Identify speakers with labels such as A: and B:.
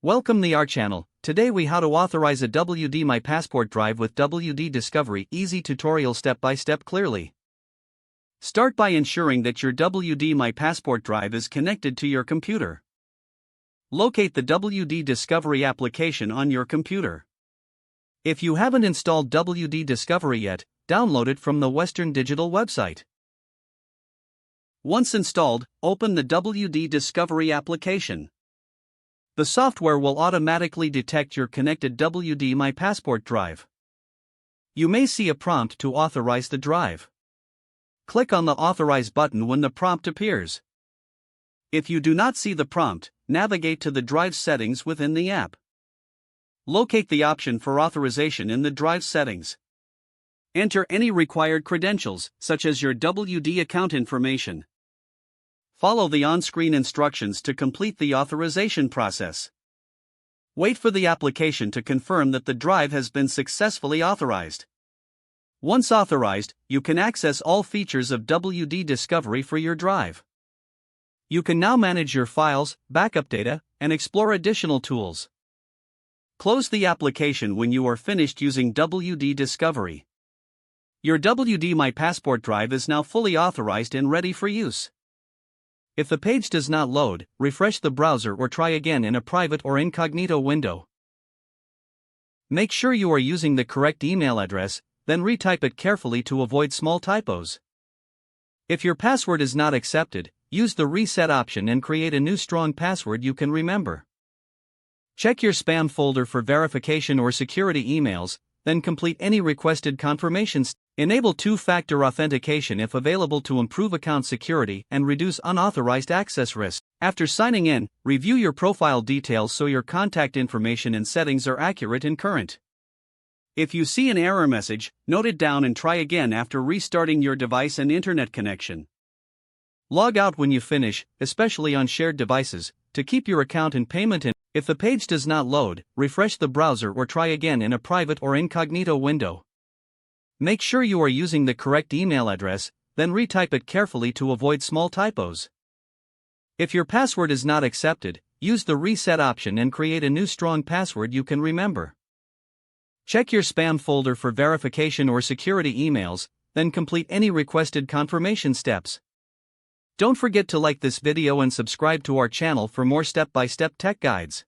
A: Welcome to our channel. Today we how to authorize a WD My Passport drive with WD Discovery. Easy tutorial step by step clearly. Start by ensuring that your WD My Passport drive is connected to your computer. Locate the WD Discovery application on your computer. If you haven't installed WD Discovery yet, download it from the Western Digital website. Once installed, open the WD Discovery application. The software will automatically detect your connected WD My Passport drive. You may see a prompt to authorize the drive. Click on the Authorize button when the prompt appears. If you do not see the prompt, navigate to the drive settings within the app. Locate the option for authorization in the drive settings. Enter any required credentials, such as your WD account information. Follow the on-screen instructions to complete the authorization process. Wait for the application to confirm that the drive has been successfully authorized. Once authorized, you can access all features of WD Discovery for your drive. You can now manage your files, backup data, and explore additional tools. Close the application when you are finished using WD Discovery. Your WD My Passport drive is now fully authorized and ready for use. If the page does not load, refresh the browser or try again in a private or incognito window. Make sure you are using the correct email address, then retype it carefully to avoid small typos. If your password is not accepted, use the reset option and create a new strong password you can remember. Check your spam folder for verification or security emails, then complete any requested confirmations. Enable two-factor authentication if available to improve account security and reduce unauthorized access risk. After signing in, review your profile details so your contact information and settings are accurate and current. If you see an error message, note it down and try again after restarting your device and internet connection. Log out when you finish, especially on shared devices, to keep your account in payment. And if the page does not load, refresh the browser or try again in a private or incognito window. Make sure you are using the correct email address, then retype it carefully to avoid small typos. If your password is not accepted, use the reset option and create a new strong password you can remember. Check your spam folder for verification or security emails, then complete any requested confirmation steps. Don't forget to like this video and subscribe to our channel for more step-by-step tech guides.